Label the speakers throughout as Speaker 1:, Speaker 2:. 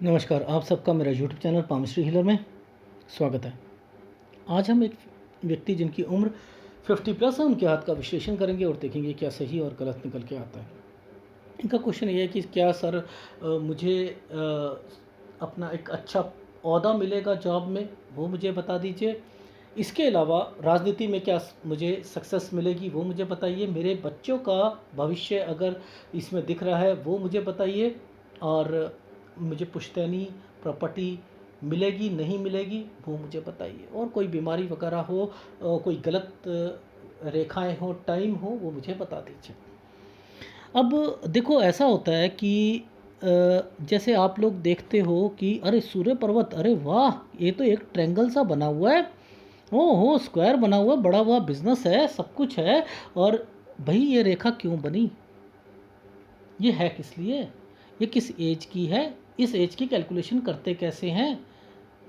Speaker 1: नमस्कार, आप सबका मेरा यूट्यूब चैनल पामिस्ट्री हीलर में स्वागत है। आज हम एक व्यक्ति जिनकी उम्र 50 प्लस है उनके हाथ का विश्लेषण करेंगे और देखेंगे क्या सही और गलत निकल के आता है। इनका क्वेश्चन ये है कि क्या सर मुझे अपना एक अच्छा ओहदा मिलेगा जॉब में, वो मुझे बता दीजिए। इसके अलावा राजनीति में क्या मुझे सक्सेस मिलेगी वो मुझे बताइए। मेरे बच्चों का भविष्य अगर इसमें दिख रहा है वो मुझे बताइए। और मुझे पुश्तैनी प्रॉपर्टी मिलेगी नहीं मिलेगी वो मुझे बताइए। और कोई बीमारी वगैरह हो, कोई गलत रेखाएं हो, टाइम हो, वो मुझे बता दीजिए। अब देखो, ऐसा होता है कि जैसे आप लोग देखते हो कि अरे सूर्य पर्वत, अरे वाह, ये तो एक ट्रायंगल सा बना हुआ है, हो स्क्वायर बना हुआ, बड़ा हुआ बिजनेस है, सब कुछ है। और भाई ये रेखा क्यों बनी, ये है किस लिए, ये किस एज की है, इस एज की कैलकुलेशन करते कैसे हैं,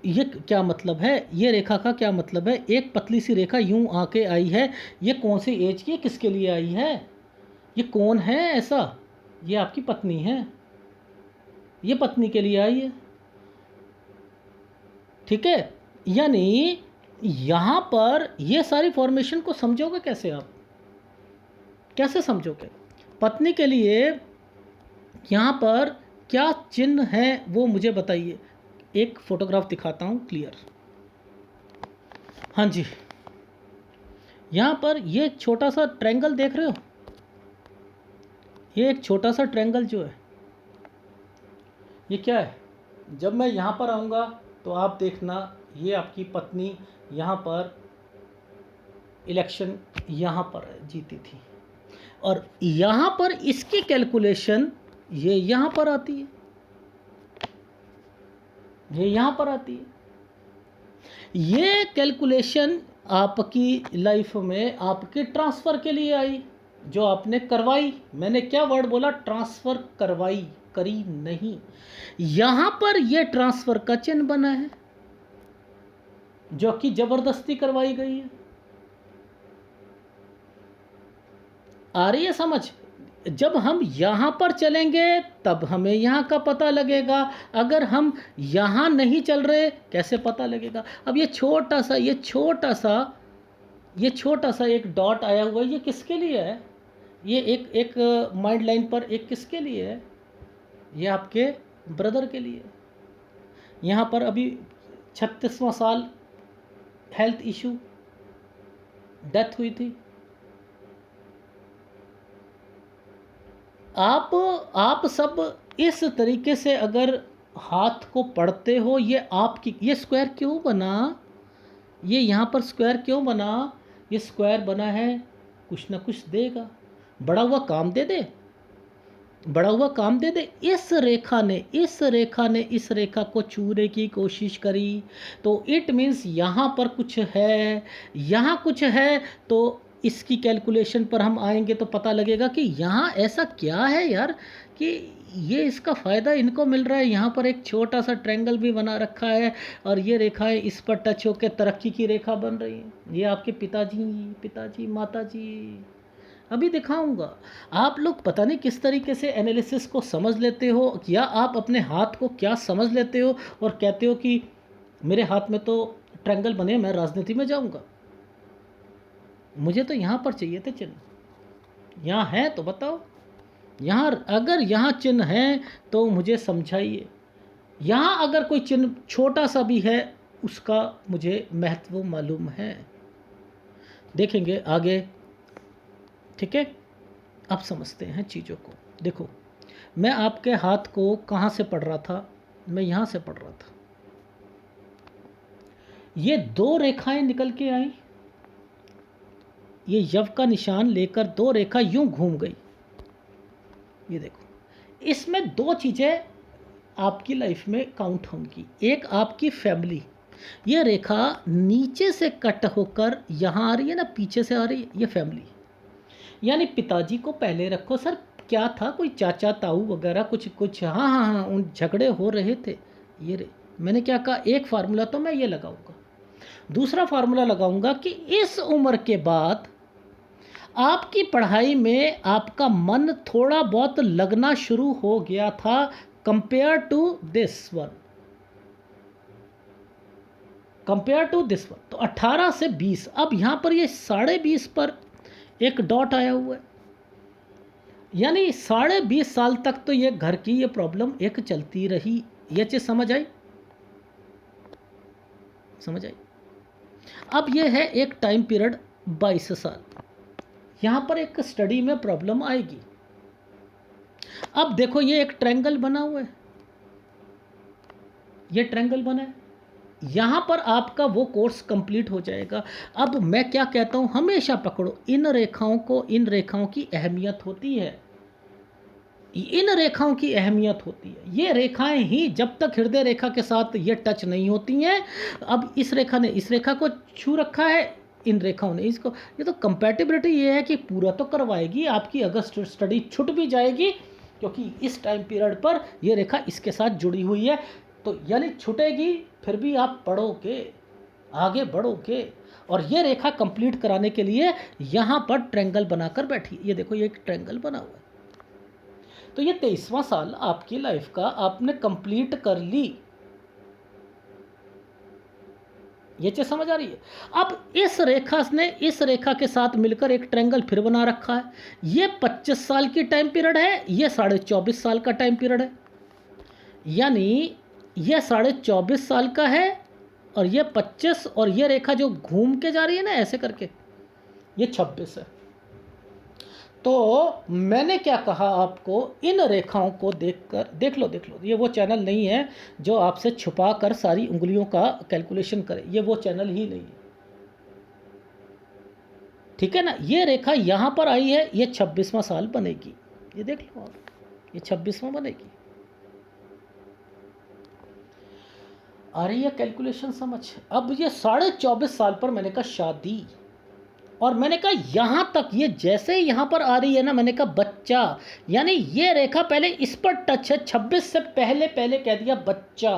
Speaker 1: ये क्या मतलब है, ये रेखा का क्या मतलब है। एक पतली सी रेखा यूं आके आई है, ये कौन सी एज की है, किसके लिए आई है, ये कौन है ऐसा, ये आपकी पत्नी है, ये पत्नी के लिए आई है, ठीक है। यानी यहाँ पर ये सारी फॉर्मेशन को समझोगे कैसे, आप कैसे समझोगे। पत्नी के लिए यहाँ पर क्या चिन्ह है वो मुझे बताइए। एक फोटोग्राफ दिखाता हूँ क्लियर। हाँ जी, यहाँ पर ये छोटा सा ट्रायंगल देख रहे हो, ये एक छोटा सा ट्रायंगल जो है ये क्या है। जब मैं यहाँ पर आऊँगा तो आप देखना, ये आपकी पत्नी यहाँ पर इलेक्शन यहाँ पर जीती थी, और यहाँ पर इसकी कैलकुलेशन ये यहाँ पर आती है, ये यहाँ पर आती है। ये कैलकुलेशन आपकी लाइफ में आपके ट्रांसफ़र के लिए आई, जो आपने करवाई। मैंने क्या वर्ड बोला, ट्रांसफ़र करवाई, करी नहीं। यहाँ पर ये ट्रांसफ़र का चिन्ह बना है जो कि ज़बरदस्ती करवाई गई है। आ रही है समझ। जब हम यहाँ पर चलेंगे तब हमें यहाँ का पता लगेगा, अगर हम यहाँ नहीं चल रहे कैसे पता लगेगा। अब ये छोटा सा एक डॉट आया हुआ है, ये किसके लिए है, ये एक माइंड लाइन पर एक किसके लिए है, ये आपके ब्रदर के लिए। यहाँ पर अभी 36वां साल, हेल्थ इशू, डेथ हुई थी। आप सब इस तरीके से अगर हाथ को पढ़ते हो, ये आपकी, ये स्क्वायर क्यों बना, ये यहाँ पर स्क्वायर क्यों बना, ये स्क्वायर बना है कुछ ना कुछ देगा, बड़ा हुआ काम दे दे, बड़ा हुआ काम दे दे। इस रेखा ने इस रेखा को छूने की कोशिश करी, तो इट मीन्स यहाँ पर कुछ है, यहाँ कुछ है। तो इसकी कैलकुलेशन पर हम आएंगे तो पता लगेगा कि यहाँ ऐसा क्या है यार, कि ये इसका फ़ायदा इनको मिल रहा है। यहाँ पर एक छोटा सा ट्रायंगल भी बना रखा है, और ये रेखाएं इस पर टच होकर तरक्की की रेखा बन रही है। ये आपके पिताजी माताजी, अभी दिखाऊंगा। आप लोग पता नहीं किस तरीके से एनालिसिस को समझ लेते हो, या आप अपने हाथ को क्या समझ लेते हो और कहते हो कि मेरे हाथ में तो ट्रायंगल बने, मैं राजनीति में जाऊंगा। मुझे तो यहाँ पर चाहिए थे चिन्ह, यहाँ है तो बताओ। यहाँ अगर यहाँ चिन्ह है तो मुझे समझाइए। यहाँ अगर कोई चिन्ह छोटा सा भी है उसका मुझे महत्व मालूम है। देखेंगे आगे, ठीक है। अब समझते हैं चीज़ों को। देखो, मैं आपके हाथ को कहाँ से पढ़ रहा था, मैं यहाँ से पढ़ रहा था। ये दो रेखाएं निकल के आई, ये यव का निशान लेकर दो रेखा यूं घूम गई। ये देखो, इसमें दो चीज़ें आपकी लाइफ में काउंट होंगी। एक आपकी फैमिली, ये रेखा नीचे से कट होकर यहाँ आ रही है ना, पीछे से आ रही है, ये फैमिली। यानी पिताजी को पहले रखो। सर क्या था, कोई चाचा ताऊ वगैरह कुछ, हाँ, उन झगड़े हो रहे थे। ये रे, मैंने क्या कहा, एक फार्मूला तो मैं ये लगाऊंगा। दूसरा फार्मूला लगाऊंगा कि इस उम्र के बाद आपकी पढ़ाई में आपका मन थोड़ा बहुत लगना शुरू हो गया था, compare to this one, compare to this one, तो 18 से 20। अब यहाँ पर ये 20.5 पर एक डॉट आया हुआ है, यानी 20.5 साल तक तो ये घर की ये प्रॉब्लम एक चलती रही। ये चीज़ समझ आई? समझ आई? अब ये है एक टाइम पीरियड 22 साल, यहाँ पर एक स्टडी में प्रॉब्लम आएगी। अब देखो ये एक ट्रायंगल बना हुआ है, ये ट्रायंगल बना है, यहाँ पर आपका वो कोर्स कंप्लीट हो जाएगा। अब मैं क्या कहता हूँ, हमेशा पकड़ो इन रेखाओं को, इन रेखाओं की अहमियत होती है, इन रेखाओं की अहमियत होती है। ये रेखाएं ही जब तक हृदय रेखा के साथ ये टच नहीं होती हैं, अब इस रेखा ने इस रेखा को छू रखा है, इन रेखाओं ने इसको, ये तो कंपैटिबिलिटी ये है कि पूरा तो करवाएगी आपकी, अगर स्टडी छूट भी जाएगी क्योंकि इस टाइम पीरियड पर ये रेखा इसके साथ जुड़ी हुई है, तो यानी छूटेगी फिर भी आप पढ़ोगे, आगे बढ़ोगे। और ये रेखा कंप्लीट कराने के लिए यहाँ पर ट्रायंगल बनाकर बैठी, ये देखो ये एक ट्रायंगल बना हुआ है। तो ये 23वां साल आपकी लाइफ का आपने कंप्लीट कर ली, ये चीज समझ आ रही है? अब इस रेखा ने इस रेखा के साथ मिलकर एक ट्रायंगल फिर बना रखा है। ये 25 साल की टाइम पीरियड है, ये 24.5 साल का टाइम पीरियड है, यानी ये 24.5 साल का है और ये 25, और ये रेखा जो घूम के जा रही है ना ऐसे करके, ये 26 है। तो मैंने क्या कहा आपको, इन रेखाओं को देखकर देख लो, ये वो चैनल नहीं है जो आपसे छुपा कर सारी उंगलियों का कैलकुलेशन करे, ये वो चैनल ही नहीं है, ठीक है ना। ये रेखा यहाँ पर आई है, ये 26वां साल बनेगी, ये देख लो आप, ये 26वां बनेगी। आ रही है कैलकुलेशन समझ? अब ये 24.5 साल पर मैंने कहा शादी, और मैंने कहा यहाँ तक, ये जैसे यहाँ पर आ रही है ना, मैंने कहा बच्चा, यानी ये रेखा पहले इस पर टच है, 26 से पहले कह दिया बच्चा,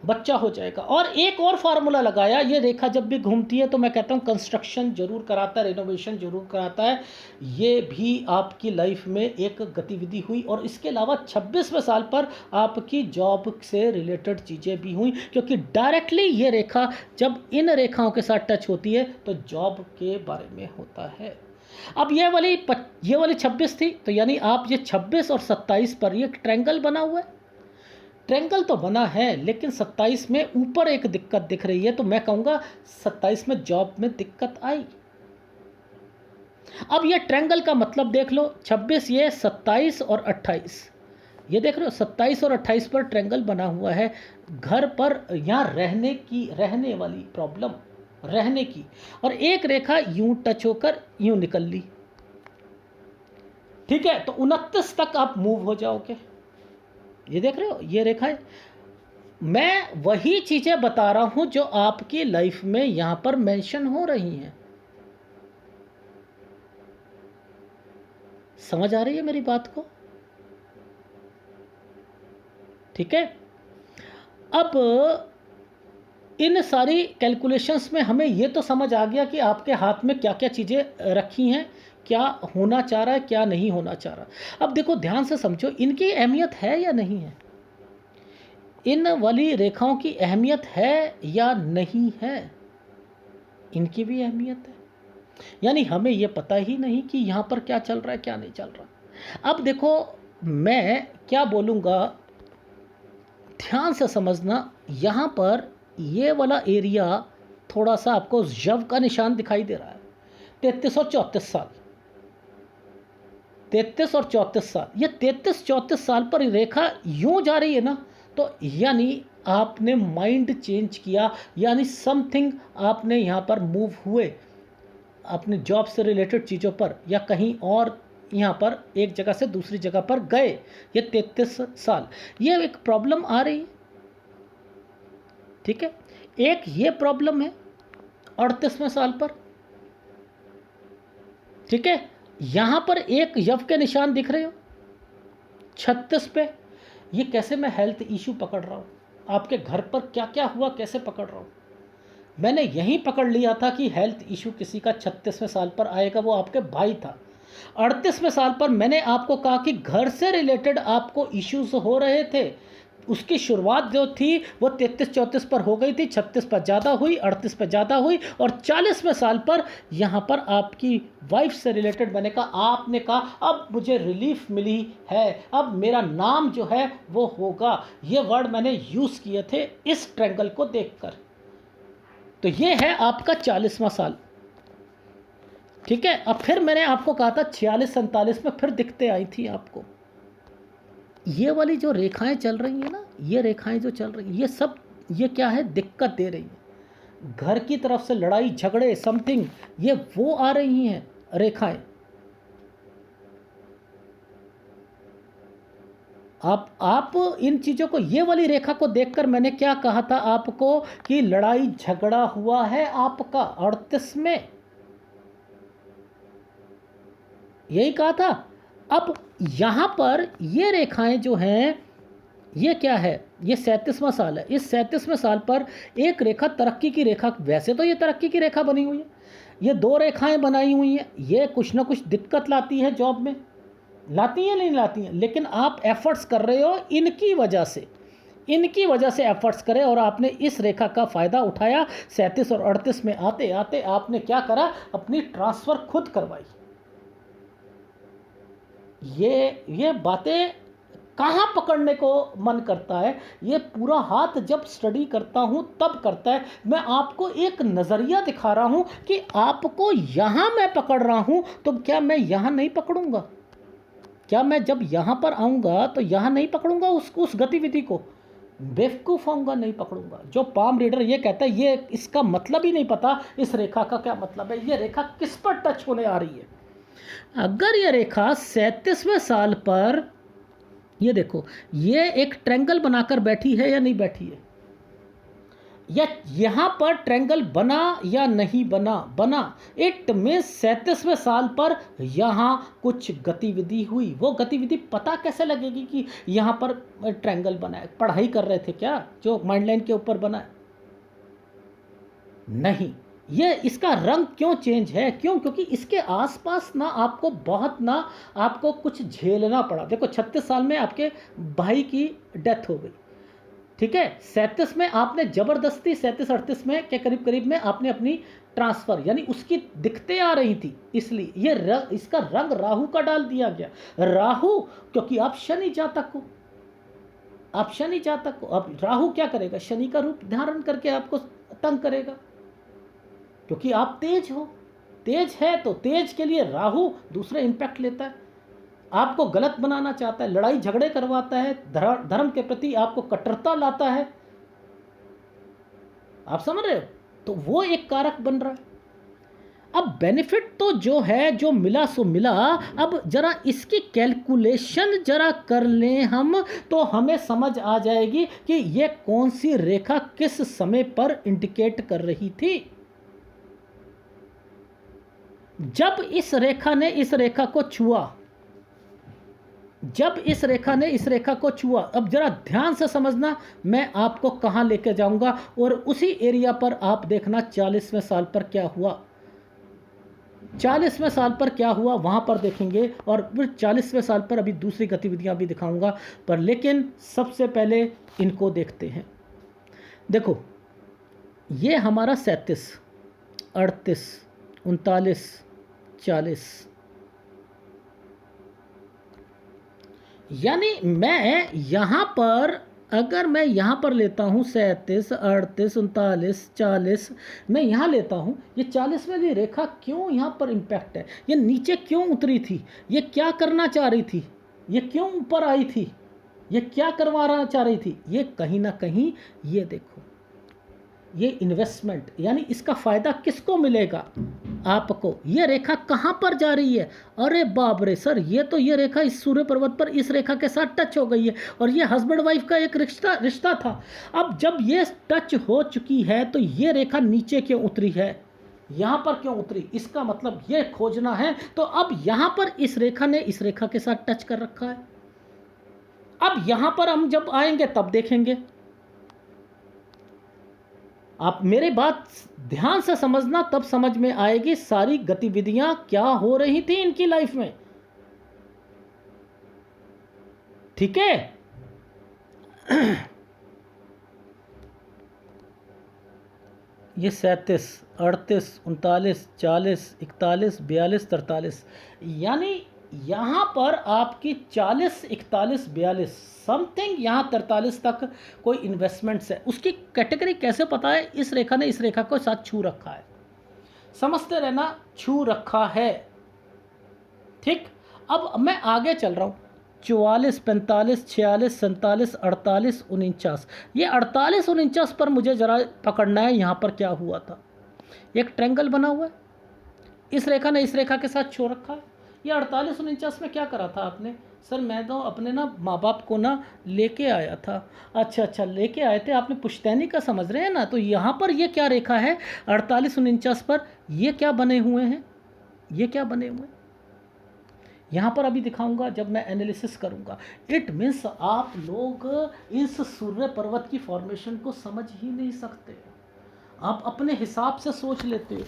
Speaker 1: बच्चा हो जाएगा। और एक और फार्मूला लगाया, ये रेखा जब भी घूमती है तो मैं कहता हूँ कंस्ट्रक्शन जरूर कराता है, रिनोवेशन जरूर कराता है, ये भी आपकी लाइफ में एक गतिविधि हुई। और इसके अलावा 26वें साल पर आपकी जॉब से रिलेटेड चीज़ें भी हुई, क्योंकि डायरेक्टली ये रेखा जब इन रेखाओं के साथ टच होती है तो जॉब के बारे में होता है। अब ये वाली 26 थी, तो यानी आप ये 26 और 27 पर ये ट्रायंगल बना हुआ है, ट्रायंगल तो बना है, लेकिन 27 में ऊपर एक दिक्कत दिख रही है, तो मैं कहूँगा 27 में जॉब में दिक्कत आई। अब ये ट्रायंगल का मतलब देख लो, 26, ये 27 और 28, ये देख रहे हो 27 और 28 पर ट्रायंगल बना हुआ है। घर पर यहाँ रहने वाली प्रॉब्लम, रहने की, और एक रेखा यूं टच होकर यूं निकल ली, ठीक है, तो 29 तक आप मूव हो जाओगे। ये देख रहे हो ये रेखा है, मैं वही चीजें बता रहा हूं जो आपकी लाइफ में यहां पर मेंशन हो रही हैं। समझ आ रही है मेरी बात को? ठीक है। अब इन सारी कैलकुलेशंस में हमें ये तो समझ आ गया कि आपके हाथ में क्या क्या चीज़ें रखी हैं, क्या होना चाह रहा है, क्या नहीं होना चाह रहा। अब देखो ध्यान से समझो, इनकी अहमियत है या नहीं है, इन वाली रेखाओं की अहमियत है या नहीं है? इनकी भी अहमियत है, यानी हमें ये पता ही नहीं कि यहाँ पर क्या चल रहा है, क्या नहीं चल रहा। अब देखो मैं क्या बोलूँगा, ध्यान से समझना। यहाँ पर ये वाला एरिया थोड़ा सा आपको जव का निशान दिखाई दे रहा है, 33 और 34 साल, 33 और 34 साल, ये 33-34 साल पर रेखा यूं जा रही है ना, तो यानी आपने माइंड चेंज किया, यानी समथिंग आपने यहाँ पर मूव हुए अपने जॉब से रिलेटेड चीज़ों पर, या कहीं और यहाँ पर एक जगह से दूसरी जगह पर गए। ये 33 साल, ये एक प्रॉब्लम आ रही है, ठीक है। एक ये प्रॉब्लम है 38वें साल पर, ठीक है। यहाँ पर एक यव के निशान दिख रहे हो 36 पे, ये कैसे मैं हेल्थ इशू पकड़ रहा हूँ, आपके घर पर क्या क्या हुआ कैसे पकड़ रहा हूँ। मैंने यही पकड़ लिया था कि हेल्थ इशू किसी का 36वें साल पर आएगा, वो आपके भाई था। 38वें साल पर मैंने आपको कहा कि घर से रिलेटेड आपको इश्यूज हो रहे थे। उसकी शुरुआत जो थी वो 33-34 पर हो गई थी, 36 पर ज़्यादा हुई, 38 पर ज़्यादा हुई, और 40वें साल पर यहाँ पर आपकी वाइफ से रिलेटेड मैंने कहा, आपने कहा अब मुझे रिलीफ मिली है, अब मेरा नाम जो है वो होगा। ये वर्ड मैंने यूज़ किए थे इस ट्रायंगल को देखकर। तो ये है आपका 40वां साल। ठीक है, अब फिर मैंने आपको कहा था 46-47 में फिर दिखते आई थी आपको ये वाली जो रेखाएं चल रही हैं ना, ये रेखाएं जो चल रही, ये सब ये क्या है, दिक्कत दे रही है। घर की तरफ से लड़ाई झगड़े समथिंग, ये वो आ रही हैं रेखाएं। आप इन चीज़ों को, ये वाली रेखा को देखकर मैंने क्या कहा था आपको कि लड़ाई झगड़ा हुआ है आपका 38 में, यही कहा था। अब यहाँ पर ये रेखाएं जो हैं, ये क्या है, ये 37वां साल है। इस 37वें साल पर एक रेखा तरक्की की रेखा, वैसे तो ये तरक्की की रेखा बनी हुई है, ये दो रेखाएं बनाई हुई हैं, ये कुछ ना कुछ दिक्कत लाती है जॉब में, लाती हैं नहीं लाती हैं, लेकिन आप एफर्ट्स कर रहे हो इनकी वजह से, इनकी वजह से एफर्ट्स करें, और आपने इस रेखा का फ़ायदा उठाया। 37 और 38 में आते आते आपने क्या करा, अपनी ट्रांसफ़र खुद करवाई। ये बातें कहाँ पकड़ने को मन करता है, ये पूरा हाथ जब स्टडी करता हूँ तब करता है। मैं आपको एक नज़रिया दिखा रहा हूँ कि आपको यहाँ मैं पकड़ रहा हूँ, तो क्या मैं यहाँ नहीं पकड़ूँगा? क्या मैं जब यहाँ पर आऊँगा तो यहाँ नहीं पकड़ूँगा उस गतिविधि को? बेवकूफ़ होऊंगा, नहीं पकड़ूंगा। जो पाम रीडर ये कहता है, ये इसका मतलब ही नहीं पता इस रेखा का क्या मतलब है, ये रेखा किस पर टच होने आ रही है। अगर ये रेखा 37वें साल पर, ये देखो, ये एक ट्रायंगल बनाकर बैठी है या नहीं बैठी है, या यहाँ पर ट्रायंगल बना या नहीं बना, बना, इट मीन्स 37वें साल पर यहाँ कुछ गतिविधि हुई। वो गतिविधि पता कैसे लगेगी कि यहाँ पर ट्रायंगल बना है? पढ़ाई कर रहे थे क्या जो माइंड लाइन के ऊपर बना है? नहीं। ये इसका रंग क्यों चेंज है? क्यों? क्योंकि इसके आसपास ना आपको बहुत ना आपको कुछ झेलना पड़ा। देखो 36 साल में आपके भाई की डेथ हो गई, ठीक है। 37 में आपने ज़बरदस्ती, 37-38 में के करीब करीब में आपने अपनी ट्रांसफ़र, यानी उसकी दिक्कतें आ रही थी, इसलिए ये इसका रंग राहु का डाल दिया गया। राहु, क्योंकि आप शनि जातक हो, आप शनि जातक हो। अब राहु क्या करेगा? शनि का रूप धारण करके आपको तंग करेगा, क्योंकि आप तेज हो। तेज है तो तेज के लिए राहु दूसरे इम्पैक्ट लेता है, आपको गलत बनाना चाहता है, लड़ाई झगड़े करवाता है, धर्म के प्रति आपको कट्टरता लाता है। आप समझ रहे हो? तो वो एक कारक बन रहा है। अब बेनिफिट तो जो है, जो मिला सो मिला। अब जरा इसकी कैलकुलेशन जरा कर लें हम, तो हमें समझ आ जाएगी कि ये कौन सी रेखा किस समय पर इंडिकेट कर रही थी। जब इस रेखा ने इस रेखा को छुआ, जब इस रेखा ने इस रेखा को छुआ, अब जरा ध्यान से समझना, मैं आपको कहाँ लेके जाऊंगा, और उसी एरिया पर आप देखना 40वें साल पर क्या हुआ। 40वें साल पर क्या हुआ वहाँ पर देखेंगे, और फिर 40वें साल पर अभी दूसरी गतिविधियाँ भी दिखाऊंगा, पर लेकिन सबसे पहले इनको देखते हैं। देखो, ये हमारा 37, 38, 39, 40, यानी मैं यहाँ पर, अगर मैं यहाँ पर लेता हूँ 37, 38, 39, 40, मैं यहाँ लेता हूँ, ये 40 में भी रेखा क्यों यहाँ पर इम्पैक्ट है? ये नीचे क्यों उतरी थी? ये क्या करना चाह रही थी? ये क्यों ऊपर आई थी? ये क्या करवाना चाह रही थी? ये कहीं ना कहीं, ये देखो, ये इन्वेस्टमेंट, यानी इसका फ़ायदा किसको मिलेगा? आपको। ये रेखा कहाँ पर जा रही है? अरे बाप रे सर, ये तो ये रेखा इस सूर्य पर्वत पर इस रेखा के साथ टच हो गई है, और ये हस्बैंड वाइफ का एक रिश्ता था। अब जब ये टच हो चुकी है, तो ये रेखा नीचे क्यों उतरी है? यहाँ पर क्यों उतरी? इसका मतलब ये खोजना है। तो अब यहाँ पर इस रेखा ने इस रेखा के साथ टच कर रखा है। अब यहाँ पर हम जब आएंगे तब देखेंगे, आप मेरी बात ध्यान से समझना, तब समझ में आएगी सारी गतिविधियां क्या हो रही थी इनकी लाइफ में। ठीक है। ये 37, 38, 39, 40, 41, 42, 43, यानी यहाँ पर आपकी 40, 41, 42 समथिंग, यहाँ 43 तक कोई इन्वेस्टमेंट्स है। उसकी कैटेगरी कैसे पता है? इस रेखा ने इस रेखा को साथ छू रखा है, समझते रहना, छू रखा है। ठीक, अब मैं आगे चल रहा हूँ। 44, 45, 46, 47, 48, 49, ये 48, 49 पर मुझे ज़रा पकड़ना है। यहाँ पर क्या हुआ था? एक ट्रायंगल बना हुआ है, इस रेखा ने इस रेखा के साथ छू रखा है। ये 48, 49 में क्या करा था आपने? सर मैं तो अपने ना माँ बाप को ना लेके आया था। अच्छा अच्छा, लेके आए थे आपने, पुश्तैनी का समझ रहे हैं ना। तो यहाँ पर ये क्या रेखा है 48, 49 पर? ये क्या बने हुए हैं? ये क्या बने हुए हैं? यहाँ पर अभी दिखाऊंगा जब मैं एनालिसिस करूंगा। इट मीन्स आप लोग इस सूर्य पर्वत की फॉर्मेशन को समझ ही नहीं सकते, आप अपने हिसाब से सोच लेते हो।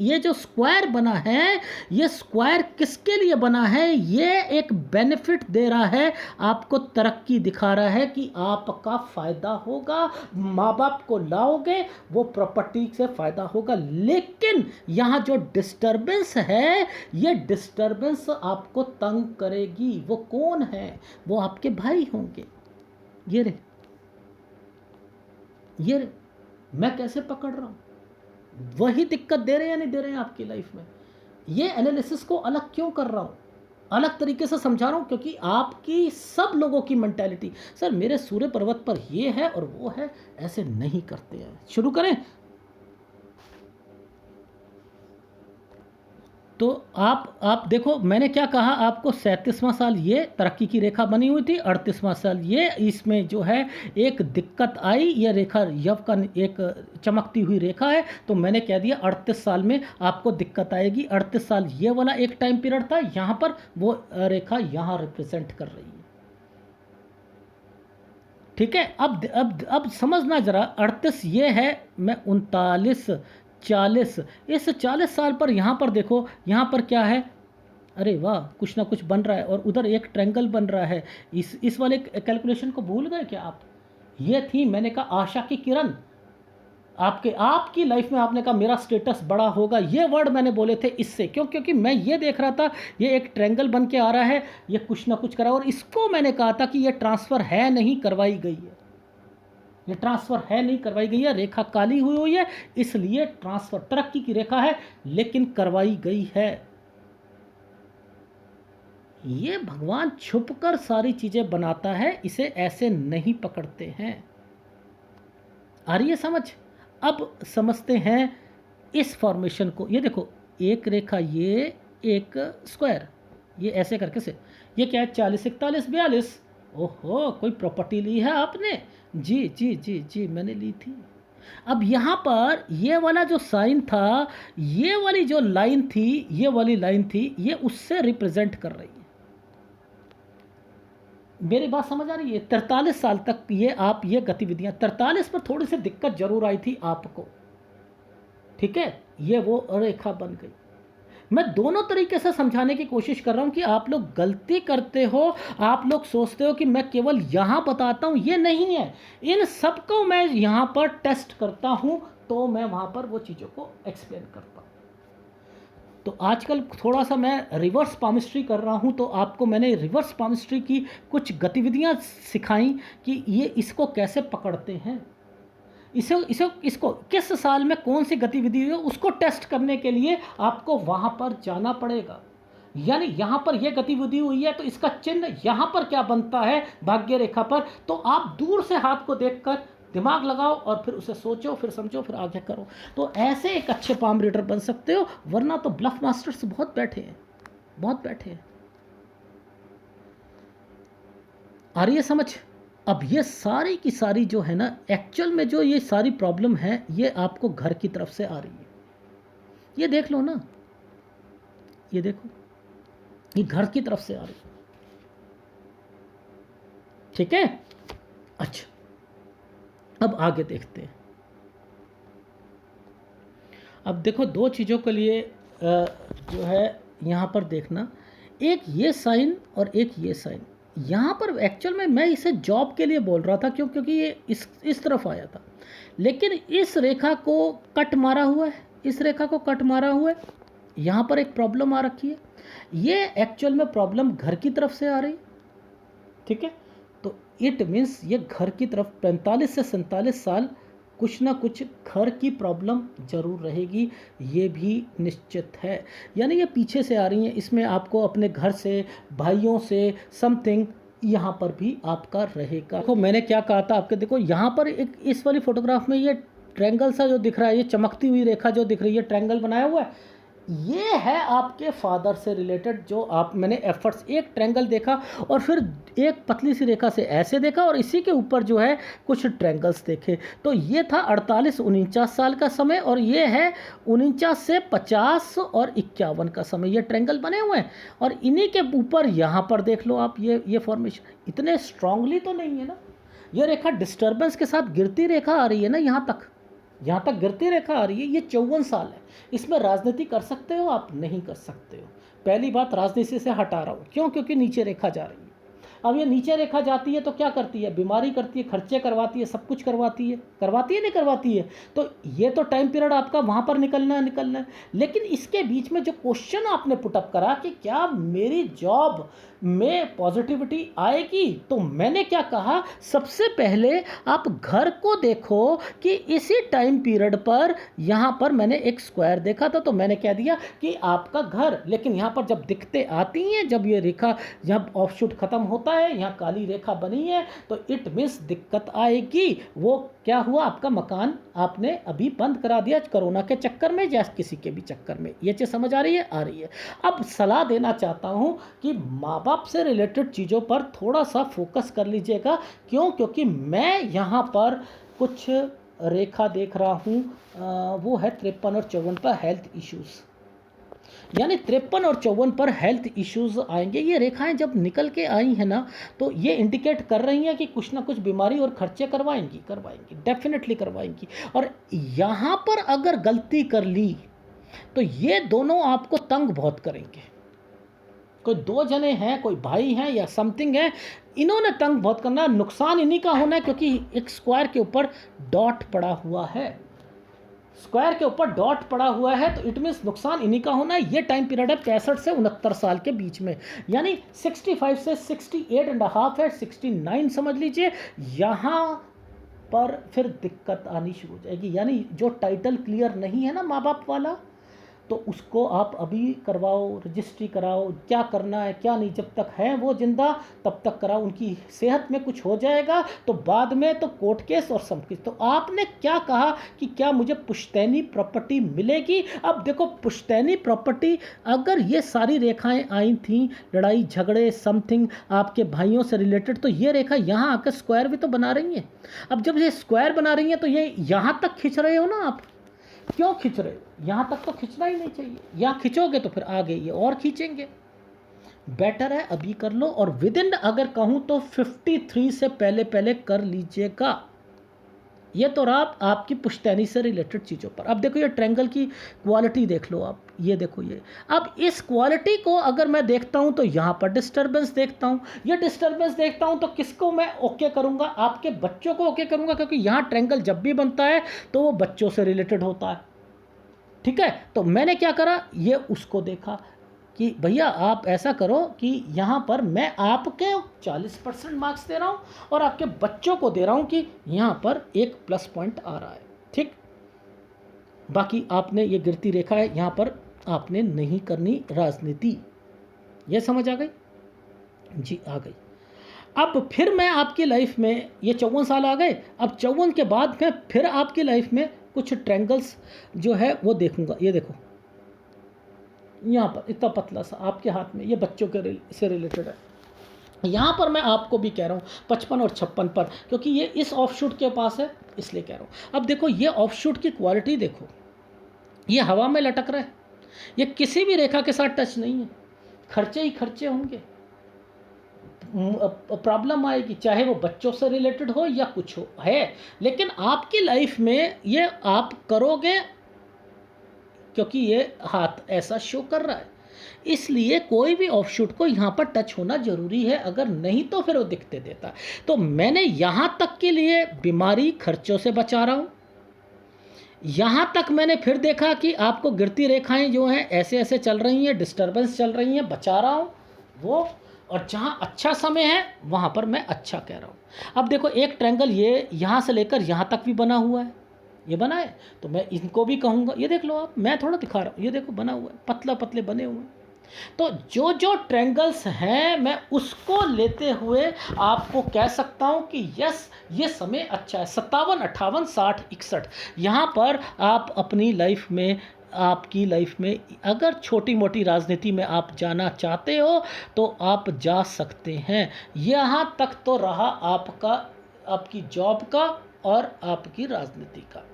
Speaker 1: ये जो स्क्वायर बना है, ये स्क्वायर किसके लिए बना है? ये एक बेनिफिट दे रहा है आपको, तरक्की दिखा रहा है कि आपका फ़ायदा होगा, माँ बाप को लाओगे, वो प्रॉपर्टी से फ़ायदा होगा। लेकिन यहाँ जो डिस्टर्बेंस है, ये डिस्टर्बेंस आपको तंग करेगी। वो कौन है? वो आपके भाई होंगे। ये रे, ये रे, मैं कैसे पकड़ रहा हूँ? वही दिक्कत दे रहे हैं या नहीं दे रहे हैं आपकी लाइफ में? ये एनालिसिस को अलग क्यों कर रहा हूँ, अलग तरीके से समझा रहा हूँ? क्योंकि आपकी सब लोगों की मेंटालिटी, सर मेरे सूर्य पर्वत पर ये है और वो है, ऐसे नहीं करते हैं। शुरू करें। तो आप देखो, मैंने क्या कहा आपको, 37वां साल ये तरक्की की रेखा बनी हुई थी, 38वां साल ये, इसमें जो है एक दिक्कत आई। ये रेखा यव का एक चमकती हुई रेखा है, तो मैंने कह दिया 38 साल में आपको दिक्कत आएगी। 38 साल ये वाला एक टाइम पीरियड था, यहाँ पर वो रेखा यहाँ रिप्रेजेंट कर रही है। ठीक है, अब समझना ज़रा, 38 ये है, मैं 39, 40, इस 40 साल पर यहाँ पर देखो, यहाँ पर क्या है? अरे वाह, कुछ ना कुछ बन रहा है, और उधर एक ट्रायंगल बन रहा है। इस वाले कैलकुलेशन को भूल गए क्या आप? ये थी, मैंने कहा, आशा की किरण। आपकी लाइफ में आपने कहा मेरा स्टेटस बड़ा होगा, ये वर्ड मैंने बोले थे इससे। क्यों? क्योंकि मैं ये देख रहा था, ये एक ट्रायंगल बन के आ रहा है, ये कुछ ना कुछ करा, और इसको मैंने कहा था कि ये ट्रांसफ़र है नहीं करवाई गई है, ये ट्रांसफ़र है नहीं करवाई गई है, रेखा काली हुई हुई है, इसलिए ट्रांसफ़र तरक्की की रेखा है लेकिन करवाई गई है। ये भगवान छुपकर सारी चीज़ें बनाता है, इसे ऐसे नहीं पकड़ते हैं। आ रही है समझ? अब समझते हैं इस फॉर्मेशन को। ये देखो, एक रेखा, ये एक स्क्वायर, ये ऐसे करके से, ये क्या है 40, 41, 42। ओहो, कोई प्रॉपर्टी ली है आपने? जी जी जी जी, मैंने ली थी। अब यहाँ पर ये वाला जो साइन था, ये वाली जो लाइन थी, ये वाली लाइन थी, ये उससे रिप्रेजेंट कर रही है। मेरी बात समझ आ रही है? 43 साल तक ये गतिविधियां, 43 पर थोड़ी सी दिक्कत जरूर आई थी आपको। ठीक है, ये वो रेखा बन गई। मैं दोनों तरीके से समझाने की कोशिश कर रहा हूं कि आप लोग गलती करते हो, आप लोग सोचते हो कि मैं केवल यहां बताता हूं, ये नहीं है। इन सबको मैं यहां पर टेस्ट करता हूं, तो मैं वहां पर वो चीज़ों को एक्सप्लेन करता हूं। तो आजकल थोड़ा सा मैं रिवर्स पामिस्ट्री कर रहा हूं, तो आपको मैंने रिवर्स पामिस्ट्री की कुछ गतिविधियां सिखाई कि ये इसको कैसे पकड़ते हैं, इसको किस साल में कौन सी गतिविधि है, उसको टेस्ट करने के लिए आपको वहाँ पर जाना पड़ेगा। यानी यहाँ पर यह गतिविधि हुई है, तो इसका चिन्ह यहाँ पर क्या बनता है भाग्य रेखा पर, तो आप दूर से हाथ को देखकर दिमाग लगाओ और फिर उसे सोचो, फिर समझो, फिर आगे करो। तो ऐसे एक अच्छे पाम रीडर बन सकते हो, वरना तो ब्लफ मास्टर्स बहुत बैठे हैं, बहुत बैठे हैं। आ रही है समझ? अब ये सारी की सारी जो है ना, एक्चुअल में जो ये सारी प्रॉब्लम है, ये आपको घर की तरफ से आ रही है। ये देख लो ना, ये देखो, ये घर की तरफ से आ रही है। ठीक है, अच्छा, अब आगे देखते हैं। अब देखो दो चीज़ों के लिए जो है यहाँ पर देखना, एक ये साइन और एक ये साइन। यहाँ पर एक्चुअल में मैं इसे जॉब के लिए बोल रहा था, क्योंकि ये इस तरफ आया था, लेकिन इस रेखा को कट मारा हुआ है, इस रेखा को कट मारा हुआ है, यहाँ पर एक प्रॉब्लम आ रखी है। ये एक्चुअल में प्रॉब्लम घर की तरफ से आ रही, ठीक है। तो इट मीन्स ये घर की तरफ 45 से 47 साल कुछ ना कुछ घर की प्रॉब्लम जरूर रहेगी, ये भी निश्चित है। यानी ये पीछे से आ रही हैं, इसमें आपको अपने घर से, भाइयों से समथिंग यहाँ पर भी आपका रहेगा। देखो मैंने क्या कहा था आपके, देखो यहाँ पर एक इस वाली फोटोग्राफ में ये ट्रायंगल सा जो दिख रहा है, ये चमकती हुई रेखा जो दिख रही है, ट्रायंगल बनाया हुआ है, ये है आपके फादर से रिलेटेड। जो आप मैंने एफर्ट्स, एक ट्रायंगल देखा और फिर एक पतली सी रेखा से ऐसे देखा और इसी के ऊपर जो है कुछ ट्रायंगल्स देखे, तो ये था 48-49 साल का समय, और ये है 49 से 50 और 51 का समय, ये ट्रायंगल बने हुए हैं। और इन्हीं के ऊपर यहाँ पर देख लो आप, ये फॉर्मेशन इतने स्ट्रांगली तो नहीं है ना, ये रेखा डिस्टर्बेंस के साथ गिरती रेखा आ रही है ना, यहाँ तक गिरती रेखा आ रही है। ये 54 साल है, इसमें राजनीति कर सकते हो आप? नहीं कर सकते हो। पहली बात, राजनीति से हटा रहा हूँ, क्यों? क्योंकि नीचे रेखा जा रही है। अब ये नीचे रेखा जाती है तो क्या करती है? बीमारी करती है, खर्चे करवाती है, सब कुछ करवाती है, नहीं करवाती है? तो ये तो टाइम पीरियड आपका वहाँ पर निकलना है। लेकिन इसके बीच में जो क्वेश्चन आपने पुटअप करा कि क्या मेरी जॉब में पॉजिटिविटी आएगी, तो मैंने क्या कहा, सबसे पहले आप घर को देखो कि इसी टाइम पीरियड पर यहाँ पर मैंने एक स्क्वायर देखा था, तो मैंने कह दिया कि आपका घर, लेकिन यहाँ पर जब दिक्कतें आती हैं, जब ये रेखा, जब ऑफशूट खत्म होता है, यहाँ काली रेखा बनी है, तो इट मीन्स दिक्कत आएगी। वो क्या हुआ, आपका मकान आपने अभी बंद करा दिया कोरोना के चक्कर में या किसी के भी चक्कर में। ये चीज़ समझ आ रही है? आ रही है। अब सलाह देना चाहता हूँ कि माँ बाप से रिलेटेड चीज़ों पर थोड़ा सा फोकस कर लीजिएगा। क्यों? क्योंकि मैं यहाँ पर कुछ रेखा देख रहा हूँ, वो है 53 और 54 पर हेल्थ इश्यूज़, यानी 53 और 54 पर हेल्थ इश्यूज आएंगे। ये रेखाएं जब निकल के आई हैं ना, तो ये इंडिकेट कर रही हैं कि कुछ ना कुछ बीमारी और खर्चे करवाएंगी, डेफिनेटली करवाएंगी। और यहाँ पर अगर गलती कर ली तो ये दोनों आपको तंग बहुत करेंगे। कोई दो जने हैं, कोई भाई हैं या समथिंग है, इन्होंने तंग बहुत करना, नुकसान इन्हीं का होना है, क्योंकि एक स्क्वायर के ऊपर डॉट पड़ा हुआ है, स्क्वायर के ऊपर डॉट पड़ा हुआ है, तो इट मीन्स नुकसान इन्हीं का होना है। ये टाइम पीरियड है 65 से 69 साल के बीच में, यानी 65 से 68.5 है, 69 समझ लीजिए। यहाँ पर फिर दिक्कत आनी शुरू हो जाएगी। यानी जो टाइटल क्लियर नहीं है ना माँ बाप वाला, तो उसको आप अभी करवाओ, रजिस्ट्री कराओ, क्या करना है क्या नहीं, जब तक हैं वो जिंदा तब तक कराओ। उनकी सेहत में कुछ हो जाएगा तो बाद में तो कोर्ट केस और सब कुछ। तो आपने क्या कहा कि क्या मुझे पुश्तैनी प्रॉपर्टी मिलेगी? अब देखो, पुश्तैनी प्रॉपर्टी, अगर ये सारी रेखाएं आई थी, लड़ाई झगड़े समथिंग आपके भाइयों से रिलेटेड, तो ये रेखा यहाँ आकर स्क्वायर भी तो बना रही है। अब जब ये स्क्वायर बना रही है तो ये यहाँ तक खींच रहे हो ना आप, क्यों खींच रहे हो? यहाँ तक तो खींचना ही नहीं चाहिए। यहाँ खींचोगे तो फिर आगे ये और खींचेंगे। बेटर है अभी कर लो, और विद इन, अगर कहूँ तो 53 से पहले कर लीजिएगा। ये तो रहा आपकी पुश्तैनी से रिलेटेड चीज़ों पर। अब देखो ये ट्रायंगल की क्वालिटी देख लो आप, ये देखो ये। अब इस क्वालिटी को अगर मैं देखता हूँ तो यहाँ पर डिस्टर्बेंस देखता हूँ, ये डिस्टर्बेंस देखता हूँ, तो किसको मैं ओके करूँगा? आपके बच्चों को ओके करूँगा, क्योंकि यहाँ ट्रायंगल जब भी बनता है तो वो बच्चों से रिलेटेड होता है, ठीक है। तो मैंने क्या करा, ये उसको देखा कि भैया आप ऐसा करो कि यहाँ पर मैं आपके 40% मार्क्स दे रहा हूँ और आपके बच्चों को दे रहा हूँ कि यहाँ पर एक प्लस पॉइंट आ रहा है, ठीक। बाकी आपने ये गिरती रेखा है, यहाँ पर आपने नहीं करनी राजनीति। ये समझ आ गई जी? आ गई। अब फिर मैं आपकी लाइफ में, ये 54 साल आ गए, अब 54 के बाद मैं फिर आपकी लाइफ में कुछ ट्रायंगल्स जो है वो देखूंगा। ये देखो यहाँ पर इतना पतला सा आपके हाथ में, ये बच्चों के से रिलेटेड है। यहाँ पर मैं आपको भी कह रहा हूँ 55 और 56 पर, क्योंकि ये इस ऑफशूट के पास है, इसलिए कह रहा हूँ। अब देखो ये ऑफशूट की क्वालिटी देखो, ये हवा में लटक रहा है, ये किसी भी रेखा के साथ टच नहीं है, खर्चे ही खर्चे होंगे, प्रॉब्लम आएगी, चाहे वो बच्चों से रिलेटेड हो या कुछ हो है। लेकिन आपकी लाइफ में ये आप करोगे क्योंकि ये हाथ ऐसा शो कर रहा है। इसलिए कोई भी ऑफशूट को यहाँ पर टच होना जरूरी है, अगर नहीं तो फिर वो दिखते देता। तो मैंने यहाँ तक के लिए बीमारी खर्चों से बचा रहा हूँ। यहाँ तक मैंने फिर देखा कि आपको गिरती रेखाएं जो हैं ऐसे ऐसे चल रही हैं, डिस्टर्बेंस चल रही हैं, बचा रहा हूँ वो। और जहाँ अच्छा समय है वहाँ पर मैं अच्छा कह रहा हूँ। अब देखो एक ट्रायंगल ये यहाँ से लेकर यहाँ तक भी बना हुआ है, ये बना है, तो मैं इनको भी कहूँगा, ये देख लो आप, मैं थोड़ा दिखा रहा हूँ, ये देखो बना हुआ है, पतला पतले बने हुए हैं। तो जो जो ट्रायंगल्स हैं मैं उसको लेते हुए आपको कह सकता हूं कि यस ये समय अच्छा है। 57, 58, 60, 61, यहाँ पर आप अपनी लाइफ में, आपकी लाइफ में अगर छोटी मोटी राजनीति में आप जाना चाहते हो तो आप जा सकते हैं। यहाँ तक तो रहा आपका, आपकी जॉब का और आपकी राजनीति का।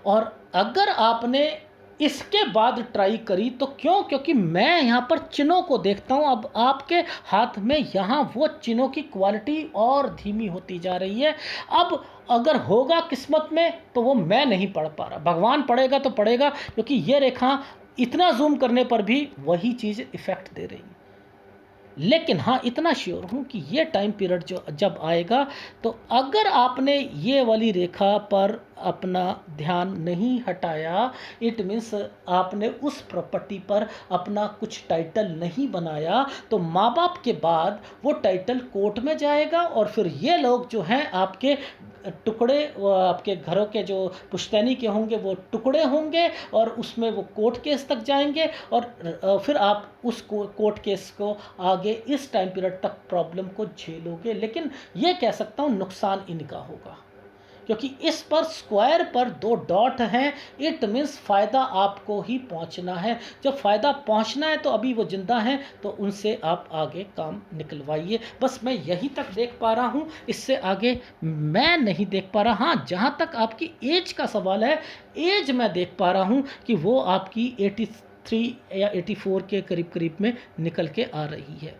Speaker 1: और अगर आपने इसके बाद ट्राई करी तो क्यों, क्योंकि मैं यहाँ पर चिन्हों को देखता हूँ। अब आपके हाथ में यहाँ वो चिन्हों की क्वालिटी और धीमी होती जा रही है। अब अगर होगा किस्मत में तो वो मैं नहीं पढ़ पा रहा, भगवान पढ़ेगा तो पढ़ेगा, क्योंकि ये रेखा इतना जूम करने पर भी वही चीज़ इफ़ेक्ट दे रही है। लेकिन हाँ इतना श्योर हूँ कि ये टाइम पीरियड जो जब आएगा, तो अगर आपने ये वाली रेखा पर अपना ध्यान नहीं हटाया, इट मीन्स आपने उस प्रॉपर्टी पर अपना कुछ टाइटल नहीं बनाया, तो माँ बाप के बाद वो टाइटल कोर्ट में जाएगा और फिर ये लोग जो हैं आपके टुकड़े, आपके घरों के जो पुश्तैनी के होंगे वो टुकड़े होंगे और उसमें वो कोर्ट केस तक जाएंगे। और फिर आप उस कोर्ट केस को आगे इस टाइम पीरियड तक प्रॉब्लम को झेलोगे। लेकिन ये कह सकता हूँ नुकसान इनका होगा, क्योंकि इस पर स्क्वायर पर 2 डॉट हैं, इट मीन्स फ़ायदा आपको ही पहुंचना है। जब फ़ायदा पहुंचना है तो अभी वो जिंदा हैं, तो उनसे आप आगे काम निकलवाइए। बस मैं यहीं तक देख पा रहा हूं, इससे आगे मैं नहीं देख पा रहा। हाँ जहां तक आपकी एज का सवाल है, एज मैं देख पा रहा हूं कि वो आपकी 83 या 84 के करीब करीब में निकल के आ रही है।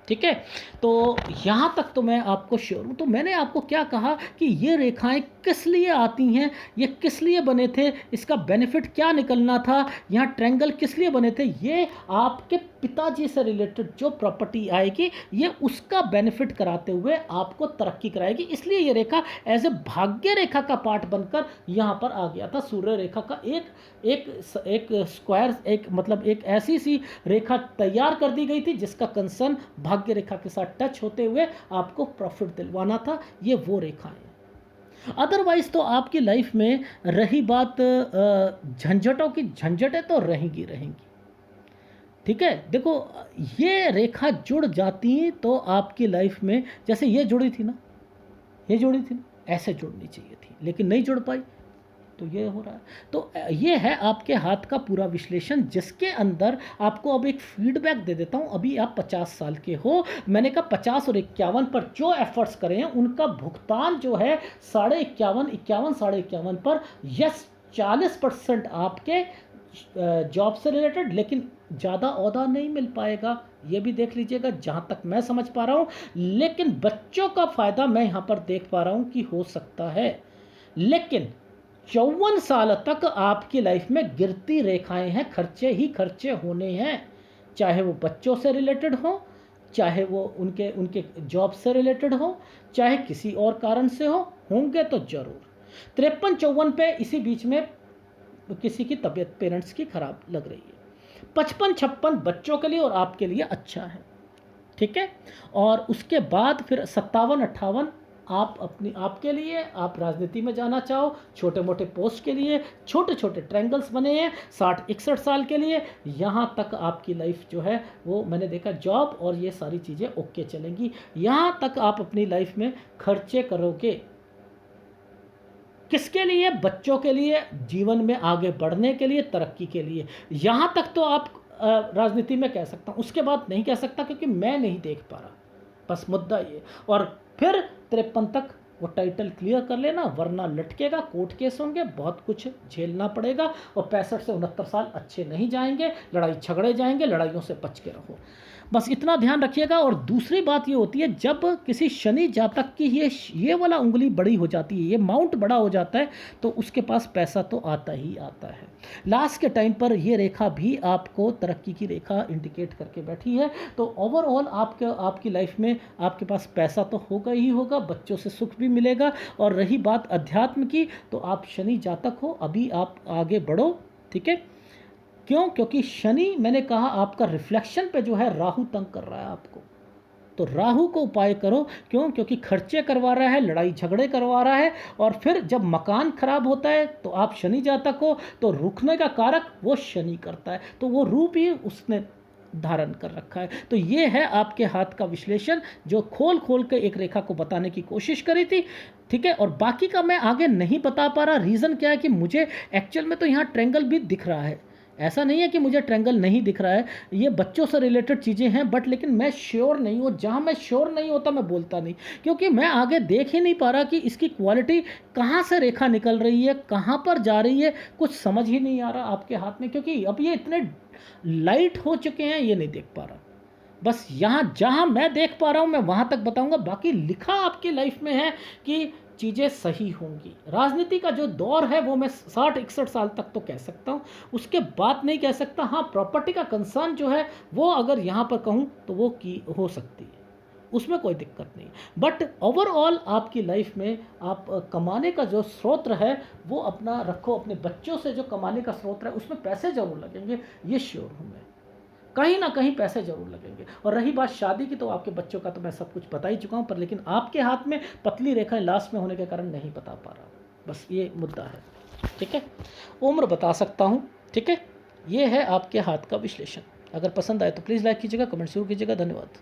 Speaker 1: ठीक है, तो यहाँ तक तो मैं आपको श्योर हूँ। तो मैंने आपको क्या कहा कि ये रेखाएं किस लिए आती हैं, ये किस लिए बने थे, इसका बेनिफिट क्या निकलना था, यहाँ ट्रायंगल किस लिए बने थे, ये आपके पिताजी से रिलेटेड जो प्रॉपर्टी आएगी ये उसका बेनिफिट कराते हुए आपको तरक्की कराएगी। इसलिए ये रेखा एज ए भाग्य रेखा का पार्ट बनकर यहाँ पर आ गया था। सूर्य रेखा का एक स्क्वायर, एक मतलब एक ऐसी सी रेखा तैयार कर दी गई थी जिसका कंसर्न भाग्य रेखा के साथ टच होते हुए आपको प्रॉफिट दिलवाना था। ये वो रेखा है। अदरवाइज तो आपकी लाइफ में रही बात झंझटों की, झंझटें तो रहेंगी रहेंगी। ठीक है, देखो ये रेखा जुड़ जाती तो आपकी लाइफ में, जैसे ये जुड़ी थी ना, ये जुड़ी थी ना, ऐसे जुड़नी चाहिए थी लेकिन नहीं जुड़ पाई, तो ये हो रहा है। तो ये है आपके हाथ का पूरा विश्लेषण, जिसके अंदर आपको अब एक फीडबैक दे देता हूँ। अभी आप 50 साल के हो, मैंने कहा 50 और 51 पर जो एफर्ट्स करे हैं उनका भुगतान जो है 51.5, 51, 51.5 पर, यस 40% आपके जॉब से रिलेटेड, लेकिन ज़्यादा ओहदा नहीं मिल पाएगा, ये भी देख लीजिएगा जहाँ तक मैं समझ पा रहा हूँ। लेकिन बच्चों का फ़ायदा मैं यहाँ पर देख पा रहा हूँ कि हो सकता है। लेकिन 54 साल तक आपकी लाइफ में गिरती रेखाएं हैं, खर्चे ही खर्चे होने हैं, चाहे वो बच्चों से रिलेटेड हो, चाहे वो उनके जॉब से रिलेटेड हो, चाहे किसी और कारण से होंगे तो ज़रूर। 53-54 पे इसी बीच में किसी की तबीयत पेरेंट्स की ख़राब लग रही है। 55-56 बच्चों के लिए और आपके लिए अच्छा है। ठीक है, और उसके बाद फिर 57-58 आप अपनी, आपके लिए, आप राजनीति में जाना चाहो, छोटे मोटे पोस्ट के लिए छोटे छोटे ट्रायंगल्स बने हैं 60-61 साल के लिए। यहाँ तक आपकी लाइफ जो है वो मैंने देखा, जॉब और ये सारी चीज़ें ओके चलेंगी। यहाँ तक आप अपनी लाइफ में खर्चे करोगे किसके लिए, बच्चों के लिए, जीवन में आगे बढ़ने के लिए, तरक्की के लिए। यहाँ तक तो आप राजनीति में कह सकता हूँ, उसके बाद नहीं कह सकता क्योंकि मैं नहीं देख पा रहा, बस मुद्दा ये। और फिर 53 तक वो टाइटल क्लियर कर लेना, वरना लटकेगा, कोर्ट केस होंगे, बहुत कुछ झेलना पड़ेगा। और 65 से 69 साल अच्छे नहीं जाएंगे, लड़ाई झगड़े जाएंगे, लड़ाइयों से बच के रहो। बस इतना ध्यान रखिएगा। और दूसरी बात ये होती है, जब किसी शनि जातक की ये वाला उंगली बड़ी हो जाती है, ये माउंट बड़ा हो जाता है, तो उसके पास पैसा तो आता ही आता है। लास्ट के टाइम पर ये रेखा भी आपको तरक्की की रेखा इंडिकेट करके बैठी है। तो ओवरऑल आपकी लाइफ में आपके पास पैसा तो होगा ही होगा, बच्चों से सुख भी मिलेगा। और रही बात अध्यात्म की, तो आप शनि जातक हो, अभी आप आगे बढ़ो, ठीक है। क्यों? क्योंकि शनि, मैंने कहा, आपका रिफ्लेक्शन पे जो है राहु तंग कर रहा है आपको। तो राहु को उपाय करो। क्यों? क्योंकि खर्चे करवा रहा है, लड़ाई झगड़े करवा रहा है। और फिर जब मकान खराब होता है तो आप शनि जातक हो, तो रुकने का कारक वो शनि करता है, तो वो रूप ही उसने धारण कर रखा है। तो ये है आपके हाथ का विश्लेषण, जो खोल खोल के एक रेखा को बताने की कोशिश करी थी, ठीक है। और बाकी का मैं आगे नहीं बता पा रहा। रीज़न क्या है कि मुझे एक्चुअल में तो यहाँ ट्रेंगल भी दिख रहा है, ऐसा नहीं है कि मुझे ट्रेंगल नहीं दिख रहा है। ये बच्चों से रिलेटेड चीज़ें हैं, बट लेकिन मैं श्योर नहीं हूँ। जहाँ मैं श्योर नहीं होता मैं बोलता नहीं, क्योंकि मैं आगे देख ही नहीं पा रहा कि इसकी क्वालिटी कहाँ से रेखा निकल रही है, कहाँ पर जा रही है, कुछ समझ ही नहीं आ रहा आपके हाथ में। क्योंकि अब ये इतने लाइट हो चुके हैं, ये नहीं देख पा रहा। बस यहाँ जहाँ मैं देख पा रहा हूँ मैं वहाँ तक बताऊँगा। बाकी लिखा आपकी लाइफ में है कि चीज़ें सही होंगी। राजनीति का जो दौर है वो मैं 60-61 साल तक तो कह सकता हूँ, उसके बाद नहीं कह सकता। हाँ, प्रॉपर्टी का कंसर्न जो है वो अगर यहाँ पर कहूँ तो वो की हो सकती है, उसमें कोई दिक्कत नहीं। बट ओवरऑल आपकी लाइफ में आप कमाने का जो स्रोत है वो अपना रखो। अपने बच्चों से जो कमाने का स्रोत है उसमें पैसे ज़रूर लगेंगे, ये श्योर हूँ मैं, कहीं ना कहीं पैसे जरूर लगेंगे। और रही बात शादी की, तो आपके बच्चों का तो मैं सब कुछ बता ही चुका हूँ, पर लेकिन आपके हाथ में पतली रेखाएं लास्ट में होने के कारण नहीं बता पा रहा, बस ये मुद्दा है, ठीक है। उम्र बता सकता हूँ, ठीक है। ये है आपके हाथ का विश्लेषण। अगर पसंद आए तो प्लीज़ लाइक कीजिएगा, कमेंट जरूर कीजिएगा। धन्यवाद।